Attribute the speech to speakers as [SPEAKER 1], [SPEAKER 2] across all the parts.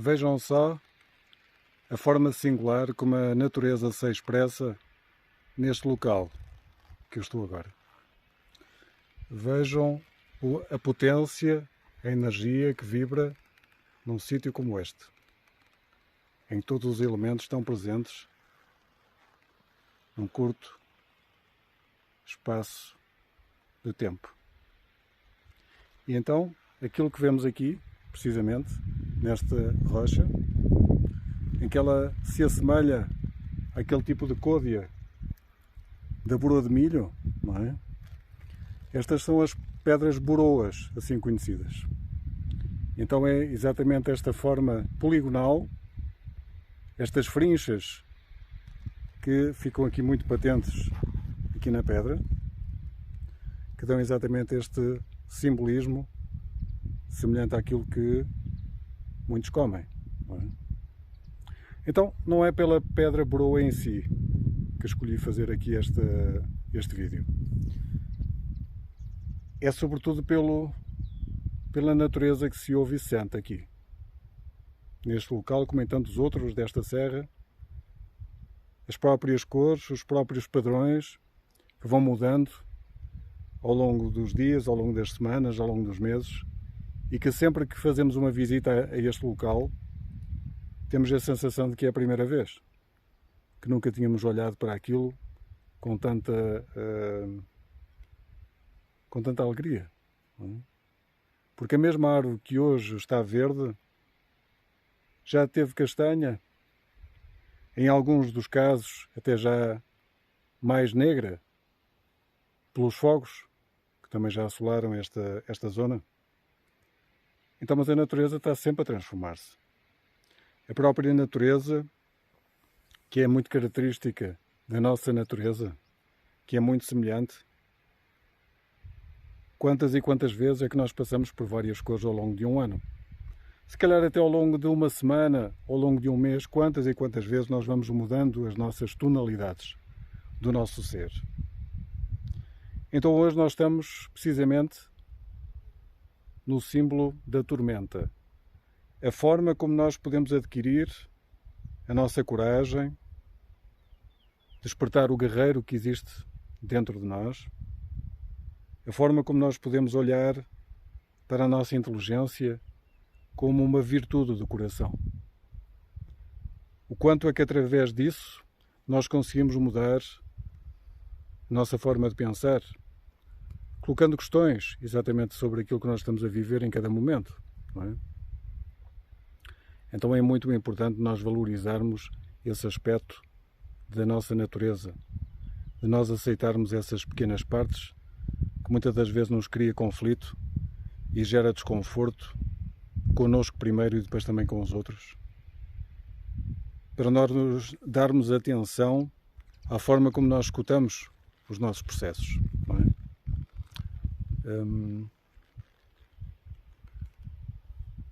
[SPEAKER 1] Vejam só a forma singular como a natureza se expressa neste local que eu estou agora. Vejam a potência, a energia que vibra num sítio como este, em que todos os elementos estão presentes num curto espaço de tempo. E então, aquilo que vemos aqui, precisamente, nesta rocha, em que ela se assemelha àquele tipo de côdea da boroa de milho, não é? Estas são as pedras boroas, assim conhecidas. Então é exatamente esta forma poligonal, estas frinchas que ficam aqui muito patentes aqui na pedra, que dão exatamente este simbolismo semelhante àquilo que muitos comem. Não é? Então, não é pela pedra boroa em si que escolhi fazer aqui este vídeo. É sobretudo pela natureza que se ouve e sente aqui, neste local, como em tantos outros desta serra, as próprias cores, os próprios padrões que vão mudando ao longo dos dias, ao longo das semanas, ao longo dos meses, e que sempre que fazemos uma visita a este local, temos a sensação de que é a primeira vez, que nunca tínhamos olhado para aquilo com tanta alegria. Não é? Porque a mesma árvore que hoje está verde já teve castanha, em alguns dos casos até já mais negra, pelos fogos, que também já assolaram esta zona. Então, mas a natureza está sempre a transformar-se. A própria natureza, que é muito característica da nossa natureza, que é muito semelhante, quantas e quantas vezes é que nós passamos por várias cores ao longo de um ano? Se calhar até ao longo de uma semana, ao longo de um mês, quantas e quantas vezes nós vamos mudando as nossas tonalidades do nosso ser. Então hoje nós estamos precisamente no símbolo da tormenta. A forma como nós podemos adquirir a nossa coragem, despertar o guerreiro que existe dentro de nós, a forma como nós podemos olhar para a nossa inteligência como uma virtude do coração. O quanto é que através disso nós conseguimos mudar a nossa forma de pensar, colocando questões exatamente sobre aquilo que nós estamos a viver em cada momento, não é? Então é muito importante nós valorizarmos esse aspecto da nossa natureza, de nós aceitarmos essas pequenas partes que muitas das vezes nos cria conflito e gera desconforto connosco primeiro e depois também com os outros, para nós nos darmos atenção à forma como nós escutamos os nossos processos, não é?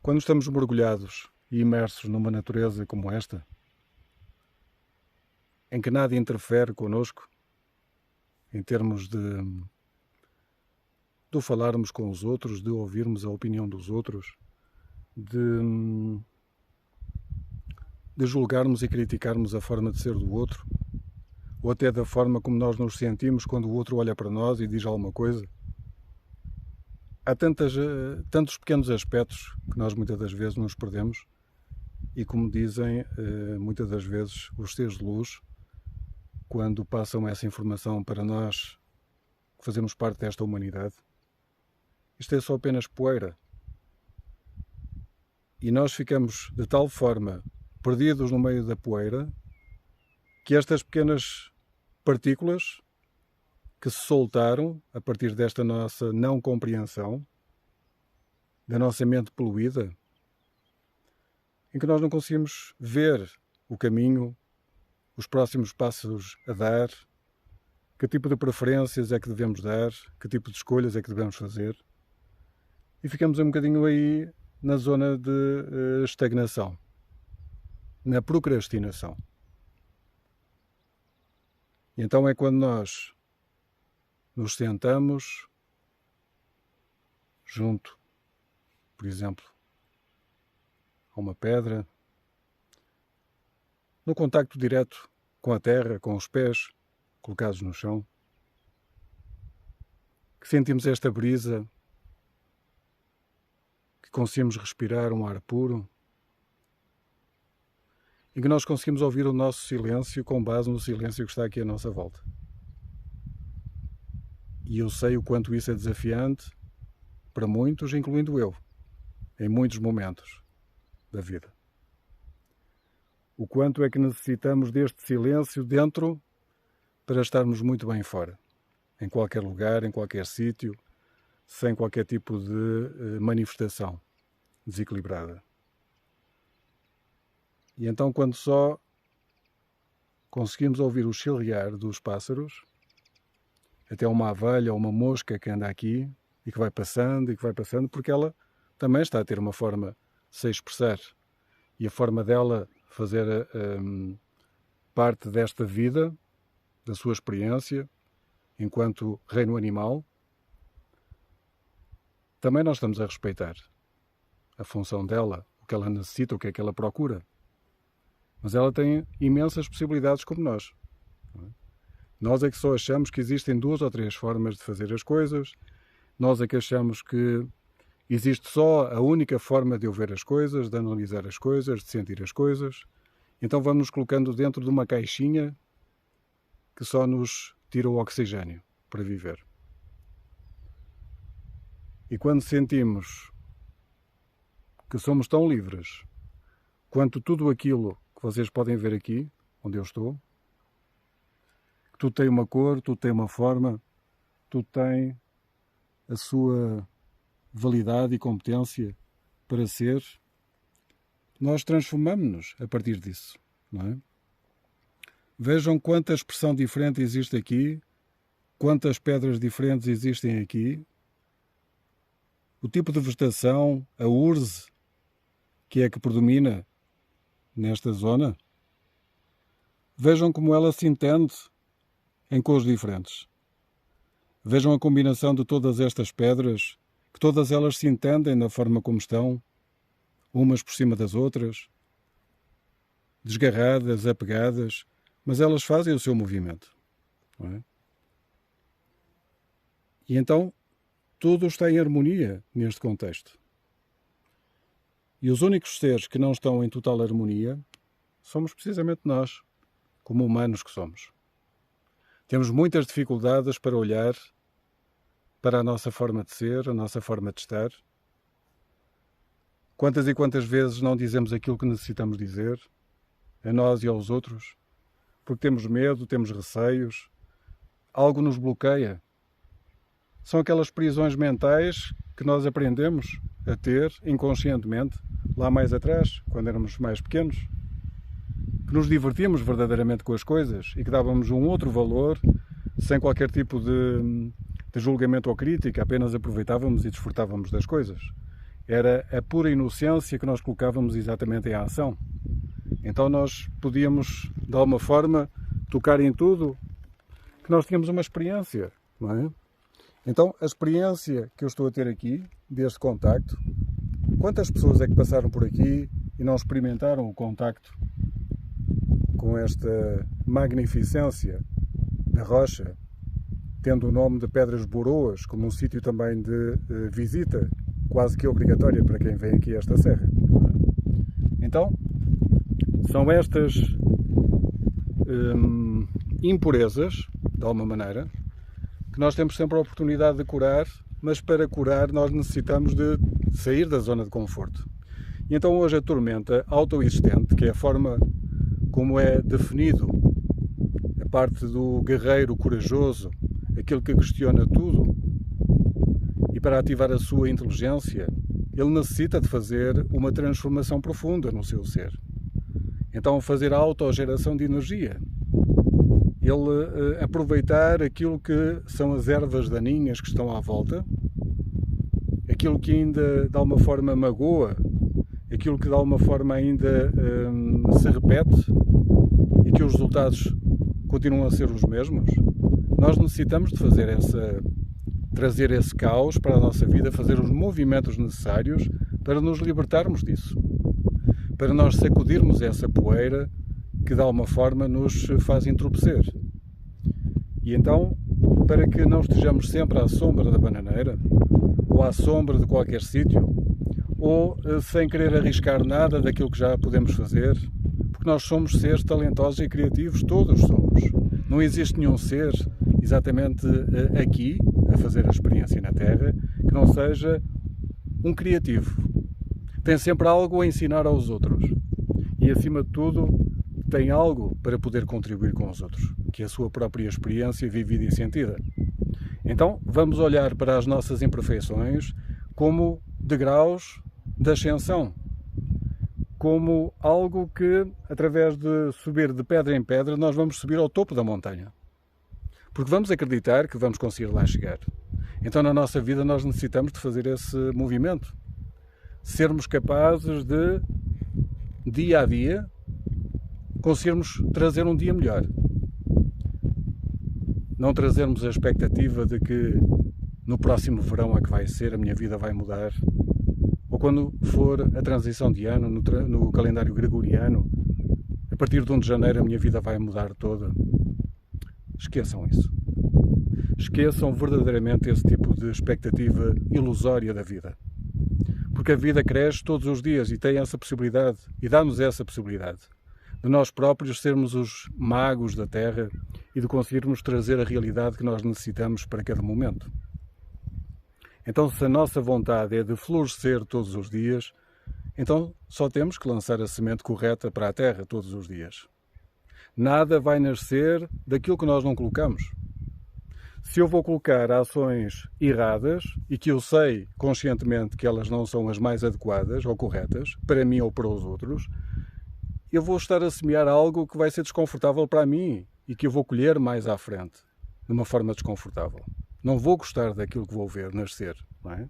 [SPEAKER 1] Quando estamos mergulhados e imersos numa natureza como esta, em que nada interfere connosco, em termos de falarmos com os outros, de ouvirmos a opinião dos outros, de julgarmos e criticarmos a forma de ser do outro, ou até da forma como nós nos sentimos quando o outro olha para nós e diz alguma coisa. Há tantos pequenos aspectos que nós muitas das vezes nos perdemos e, como dizem muitas das vezes os seres de luz, quando passam essa informação para nós que fazemos parte desta humanidade, isto é só apenas poeira. E nós ficamos de tal forma perdidos no meio da poeira que estas pequenas partículas que se soltaram a partir desta nossa não compreensão, da nossa mente poluída, em que nós não conseguimos ver o caminho, os próximos passos a dar, que tipo de preferências é que devemos dar, que tipo de escolhas é que devemos fazer, e ficamos um bocadinho aí na zona de estagnação, na procrastinação. E então é quando nós nos sentamos junto, por exemplo, a uma pedra, no contacto direto com a terra, com os pés colocados no chão, que sentimos esta brisa, que conseguimos respirar um ar puro e que nós conseguimos ouvir o nosso silêncio com base no silêncio que está aqui à nossa volta. E eu sei o quanto isso é desafiante para muitos, incluindo eu, em muitos momentos da vida. O quanto é que necessitamos deste silêncio dentro para estarmos muito bem fora, em qualquer lugar, em qualquer sítio, sem qualquer tipo de manifestação desequilibrada. E então, quando só conseguimos ouvir o chilrear dos pássaros, até uma abelha ou uma mosca que anda aqui e que vai passando, porque ela também está a ter uma forma de se expressar. E a forma dela fazer parte desta vida, da sua experiência, enquanto reino animal, também nós estamos a respeitar a função dela, o que ela necessita, o que é que ela procura. Mas ela tem imensas possibilidades como nós. Nós é que só achamos que existem 2 ou 3 formas de fazer as coisas, nós é que achamos que existe só a única forma de eu ver as coisas, de analisar as coisas, de sentir as coisas. Então vamos nos colocando dentro de uma caixinha que só nos tira o oxigênio para viver. E quando sentimos que somos tão livres quanto tudo aquilo que vocês podem ver aqui, onde eu estou, que tudo tem uma cor, tudo tem uma forma, tudo tem a sua validade e competência para ser, nós transformamos-nos a partir disso, não é? Vejam quanta expressão diferente existe aqui, quantas pedras diferentes existem aqui, o tipo de vegetação, a urze que é que predomina nesta zona. Vejam como ela se entende em cores diferentes. Vejam a combinação de todas estas pedras, que todas elas se entendem na forma como estão, umas por cima das outras, desgarradas, apegadas, mas elas fazem o seu movimento, não é? E então tudo está em harmonia neste contexto. E os únicos seres que não estão em total harmonia somos precisamente nós, como humanos que somos. Temos muitas dificuldades para olhar para a nossa forma de ser, a nossa forma de estar. Quantas e quantas vezes não dizemos aquilo que necessitamos dizer, a nós e aos outros, porque temos medo, temos receios, algo nos bloqueia. São aquelas prisões mentais que nós aprendemos a ter inconscientemente, lá mais atrás, quando éramos mais pequenos, que nos divertíamos verdadeiramente com as coisas e que dávamos um outro valor, sem qualquer tipo de julgamento ou crítica, apenas aproveitávamos e desfrutávamos das coisas. Era a pura inocência que nós colocávamos exatamente em ação. Então nós podíamos, de alguma forma, tocar em tudo, que nós tínhamos uma experiência, não é? Então, a experiência que eu estou a ter aqui, deste contacto, quantas pessoas é que passaram por aqui e não experimentaram o contacto com esta magnificência da rocha, tendo o nome de Pedras Boroas como um sítio também de visita, quase que obrigatória para quem vem aqui a esta serra. Então, são estas impurezas, de alguma maneira, que nós temos sempre a oportunidade de curar, mas para curar nós necessitamos de sair da zona de conforto. E então hoje a tormenta autoexistente, que é a forma como é definido a parte do guerreiro corajoso, aquele que questiona tudo, e para ativar a sua inteligência, ele necessita de fazer uma transformação profunda no seu ser. Então fazer a autogeração de energia. Ele aproveitar aquilo que são as ervas daninhas que estão à volta, aquilo que ainda de alguma forma magoa, aquilo que de alguma forma ainda se repete e que os resultados continuam a ser os mesmos. Nós necessitamos de fazer trazer esse caos para a nossa vida, fazer os movimentos necessários para nos libertarmos disso. para nós sacudirmos essa poeira que de alguma forma nos faz entorpecer. E então, para que não estejamos sempre à sombra da bananeira, ou à sombra de qualquer sítio, ou sem querer arriscar nada daquilo que já podemos fazer, porque nós somos seres talentosos e criativos, todos somos. Não existe nenhum ser exatamente aqui, a fazer a experiência na Terra, que não seja um criativo. Tem sempre algo a ensinar aos outros. E, acima de tudo, tem algo para poder contribuir com os outros, que é a sua própria experiência vivida e sentida. Então, vamos olhar para as nossas imperfeições como degraus de ascensão, como algo que, através de subir de pedra em pedra, nós vamos subir ao topo da montanha. Porque vamos acreditar que vamos conseguir lá chegar. Então, na nossa vida, nós necessitamos de fazer esse movimento. Sermos capazes de, dia a dia, conseguirmos trazer um dia melhor. Não trazermos a expectativa de que no próximo verão é que vai ser, a minha vida vai mudar. Ou quando for a transição de ano, no calendário gregoriano, a partir de 1 de janeiro a minha vida vai mudar toda. Esqueçam isso. Esqueçam verdadeiramente esse tipo de expectativa ilusória da vida. Porque a vida cresce todos os dias e tem essa possibilidade, e dá-nos essa possibilidade, de nós próprios sermos os magos da Terra e de conseguirmos trazer a realidade que nós necessitamos para cada momento. Então, se a nossa vontade é de florescer todos os dias, então só temos que lançar a semente correta para a Terra todos os dias. Nada vai nascer daquilo que nós não colocamos. Se eu vou colocar ações erradas e que eu sei conscientemente que elas não são as mais adequadas ou corretas para mim ou para os outros, eu vou estar a semear algo que vai ser desconfortável para mim e que eu vou colher mais à frente, de uma forma desconfortável. Não vou gostar daquilo que vou ver nascer, não é?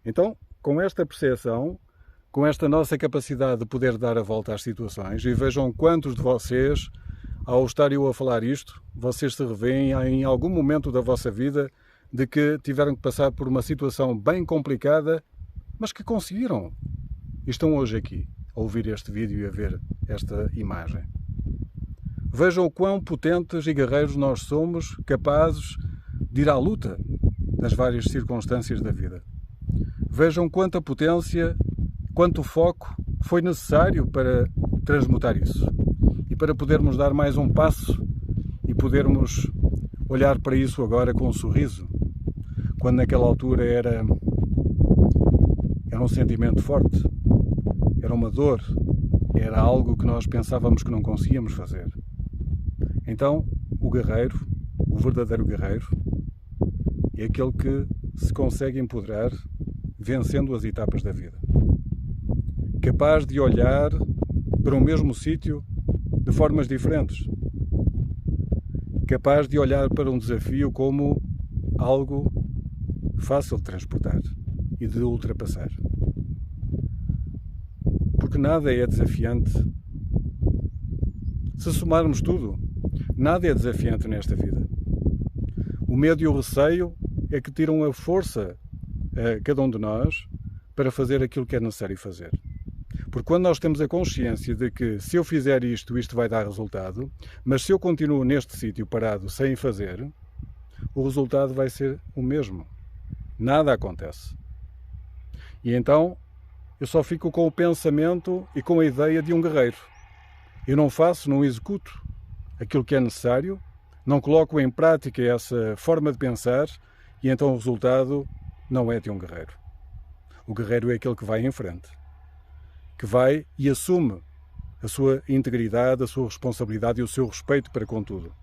[SPEAKER 1] Então, com esta percepção, com esta nossa capacidade de poder dar a volta às situações, e vejam quantos de vocês, ao estar eu a falar isto, vocês se revêem em algum momento da vossa vida de que tiveram que passar por uma situação bem complicada, mas que conseguiram. E estão hoje aqui, a ouvir este vídeo e a ver esta imagem. Vejam o quão potentes e guerreiros nós somos, capazes de ir à luta nas várias circunstâncias da vida. Vejam quanta potência, quanto foco foi necessário para transmutar isso. E para podermos dar mais um passo e podermos olhar para isso agora com um sorriso, quando naquela altura era um sentimento forte, era uma dor, era algo que nós pensávamos que não conseguíamos fazer. Então, o guerreiro, o verdadeiro guerreiro, é aquele que se consegue empoderar vencendo as etapas da vida. Capaz de olhar para o mesmo sítio de formas diferentes. Capaz de olhar para um desafio como algo fácil de transportar e de ultrapassar. Porque nada é desafiante. Se somarmos tudo, nada é desafiante nesta vida. O medo e o receio é que tiram a força a cada um de nós para fazer aquilo que é necessário fazer. Porque quando nós temos a consciência de que se eu fizer isto, isto vai dar resultado, mas se eu continuo neste sítio parado sem fazer, o resultado vai ser o mesmo. Nada acontece. E então eu só fico com o pensamento e com a ideia de um guerreiro. Eu não faço, não executo aquilo que é necessário, não coloco em prática essa forma de pensar e então o resultado não é de um guerreiro. O guerreiro é aquele que vai em frente, que vai e assume a sua integridade, a sua responsabilidade e o seu respeito para com tudo.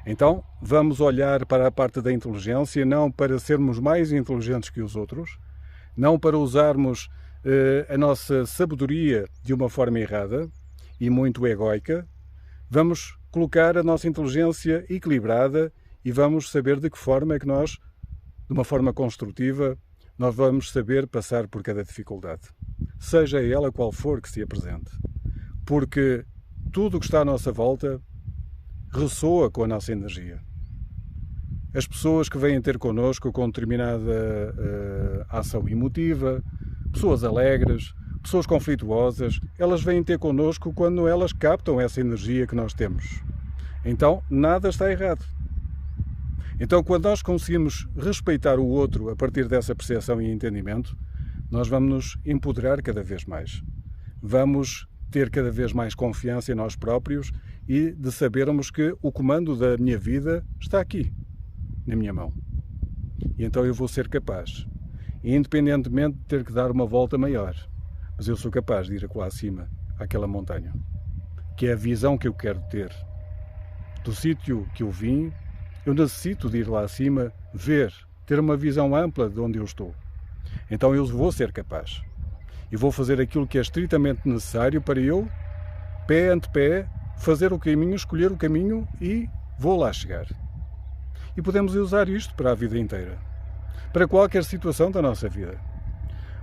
[SPEAKER 1] Então, vamos olhar para a parte da inteligência, não para sermos mais inteligentes que os outros, não para usarmos a nossa sabedoria de uma forma errada e muito egoica. Vamos colocar a nossa inteligência equilibrada e vamos saber de que forma é que nós, de uma forma construtiva, nós vamos saber passar por cada dificuldade. Seja ela qual for que se apresente. Porque tudo o que está à nossa volta ressoa com a nossa energia. As pessoas que vêm ter connosco com determinada ação emotiva, pessoas alegres, pessoas conflituosas, elas vêm ter connosco quando elas captam essa energia que nós temos. Então, nada está errado. Então, quando nós conseguimos respeitar o outro a partir dessa percepção e entendimento, nós vamos nos empoderar cada vez mais. Vamos ter cada vez mais confiança em nós próprios e de sabermos que o comando da minha vida está aqui, na minha mão. E então eu vou ser capaz, independentemente de ter que dar uma volta maior, mas eu sou capaz de ir lá acima, àquela montanha, que é a visão que eu quero ter. Do sítio que eu vim, eu necessito de ir lá acima, ver, ter uma visão ampla de onde eu estou. Então eu vou ser capaz. E vou fazer aquilo que é estritamente necessário para eu, pé ante pé, fazer o caminho, escolher o caminho e vou lá chegar. E podemos usar isto para a vida inteira. Para qualquer situação da nossa vida.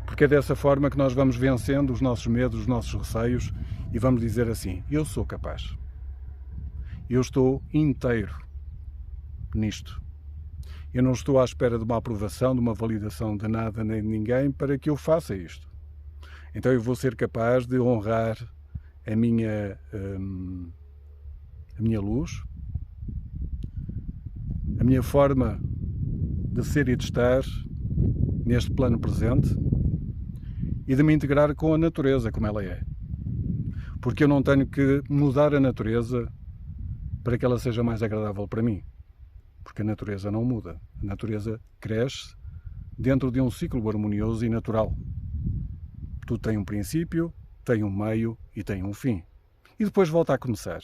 [SPEAKER 1] Porque é dessa forma que nós vamos vencendo os nossos medos, os nossos receios e vamos dizer assim, eu sou capaz. Eu estou inteiro nisto. Eu não estou à espera de uma aprovação, de uma validação de nada nem de ninguém para que eu faça isto. Então eu vou ser capaz de honrar a minha luz, a minha forma de ser e de estar neste plano presente e de me integrar com a natureza como ela é. Porque eu não tenho que mudar a natureza para que ela seja mais agradável para mim. Porque a natureza não muda. A natureza cresce dentro de um ciclo harmonioso e natural. Tudo tem um princípio, tem um meio e tem um fim. E depois volta a começar.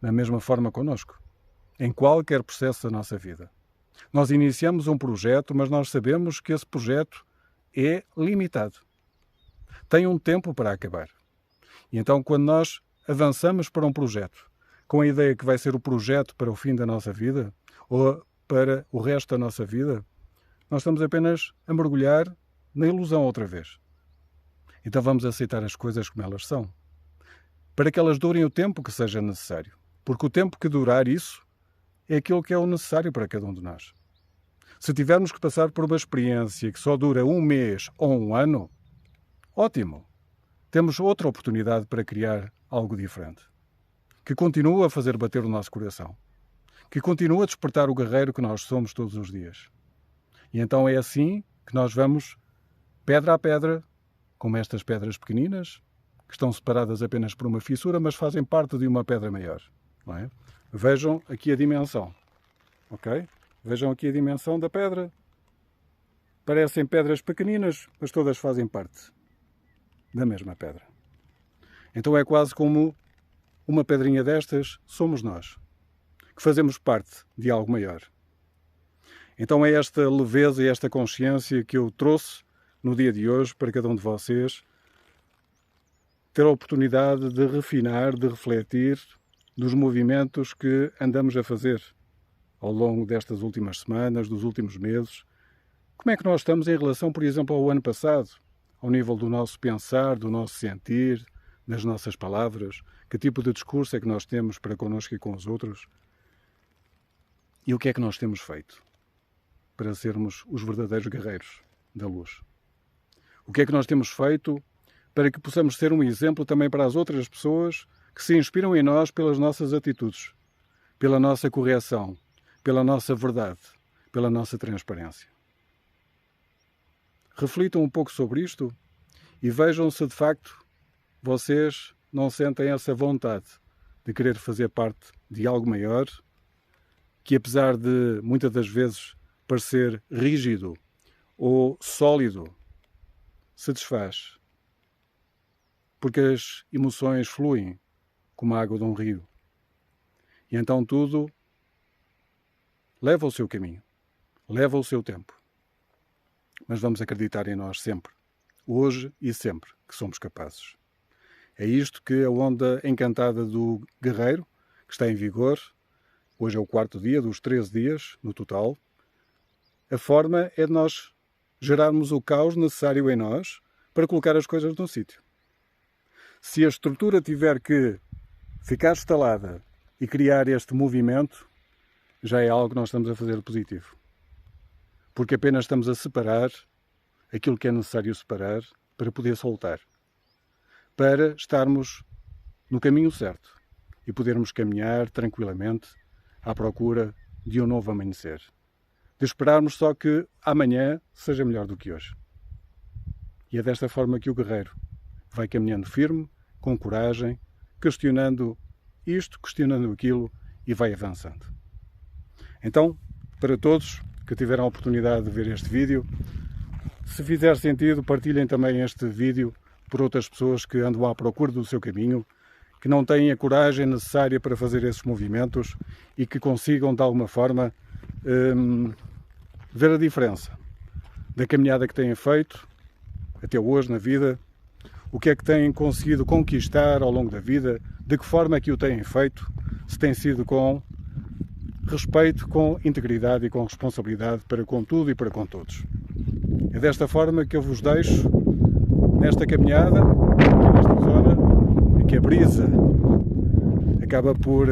[SPEAKER 1] Da mesma forma connosco. Em qualquer processo da nossa vida. Nós iniciamos um projeto, mas nós sabemos que esse projeto é limitado. Tem um tempo para acabar. E então, quando nós avançamos para um projeto, com a ideia que vai ser o projeto para o fim da nossa vida, ou para o resto da nossa vida, nós estamos apenas a mergulhar na ilusão outra vez. Então vamos aceitar as coisas como elas são, para que elas durem o tempo que seja necessário. Porque o tempo que durar isso é aquilo que é o necessário para cada um de nós. Se tivermos que passar por uma experiência que só dura um mês ou um ano, ótimo. Temos outra oportunidade para criar algo diferente. Que continua a fazer bater o nosso coração. Que continua a despertar o guerreiro que nós somos todos os dias. E então é assim que nós vamos, pedra a pedra, como estas pedras pequeninas, que estão separadas apenas por uma fissura, mas fazem parte de uma pedra maior. Não é? Vejam aqui a dimensão. Ok? Vejam aqui a dimensão da pedra. Parecem pedras pequeninas, mas todas fazem parte da mesma pedra. Então é quase como uma pedrinha destas somos nós, que fazemos parte de algo maior. Então é esta leveza e esta consciência que eu trouxe no dia de hoje para cada um de vocês ter a oportunidade de refinar, de refletir dos movimentos que andamos a fazer ao longo destas últimas semanas, dos últimos meses. Como é que nós estamos em relação, por exemplo, ao ano passado, ao nível do nosso pensar, do nosso sentir, das nossas palavras? Que tipo de discurso é que nós temos para connosco e com os outros? E o que é que nós temos feito para sermos os verdadeiros guerreiros da luz? O que é que nós temos feito para que possamos ser um exemplo também para as outras pessoas que se inspiram em nós pelas nossas atitudes, pela nossa correção, pela nossa verdade, pela nossa transparência? Reflitam um pouco sobre isto e vejam se de facto vocês não sentem essa vontade de querer fazer parte de algo maior, que apesar de muitas das vezes parecer rígido ou sólido, se desfaz. Porque as emoções fluem como a água de um rio. E então tudo leva o seu caminho, leva o seu tempo. Mas vamos acreditar em nós sempre, hoje e sempre, que somos capazes. É isto que a onda encantada do guerreiro, que está em vigor, hoje é o 4º dia dos 13 dias no total, a forma é de nós gerarmos o caos necessário em nós para colocar as coisas no sítio. Se a estrutura tiver que ficar instalada e criar este movimento, já é algo que nós estamos a fazer positivo. Porque apenas estamos a separar aquilo que é necessário separar para poder soltar. para estarmos no caminho certo e podermos caminhar tranquilamente à procura de um novo amanhecer. De esperarmos só que amanhã seja melhor do que hoje. E é desta forma que o guerreiro vai caminhando firme, com coragem, questionando isto, questionando aquilo e vai avançando. Então, para todos que tiveram a oportunidade de ver este vídeo, se fizer sentido, partilhem também este vídeo por outras pessoas que andam à procura do seu caminho, que não têm a coragem necessária para fazer esses movimentos e que consigam, de alguma forma, ver a diferença da caminhada que têm feito até hoje na vida, o que é que têm conseguido conquistar ao longo da vida, de que forma é que o têm feito, se tem sido com respeito, com integridade e com responsabilidade para com tudo e para com todos. É desta forma que eu vos deixo nesta caminhada, aqui nesta zona, em que a brisa acaba por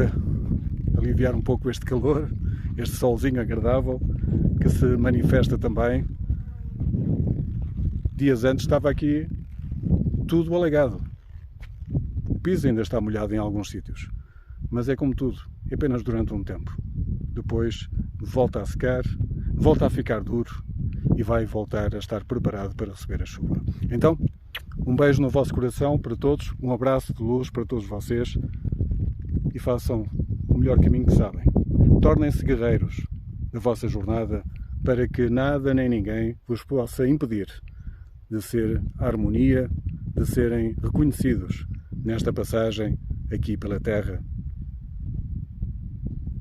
[SPEAKER 1] aliviar um pouco este calor, este solzinho agradável, que se manifesta também. Dias antes estava aqui tudo alagado. O piso ainda está molhado em alguns sítios, mas é como tudo, é apenas durante um tempo. Depois volta a secar, volta a ficar duro e vai voltar a estar preparado para receber a chuva. Então, um beijo no vosso coração para todos, um abraço de luz para todos vocês e façam o melhor caminho que sabem. Tornem-se guerreiros na vossa jornada para que nada nem ninguém vos possa impedir de ser a harmonia, de serem reconhecidos nesta passagem aqui pela Terra,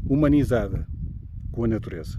[SPEAKER 1] humanizada com a natureza.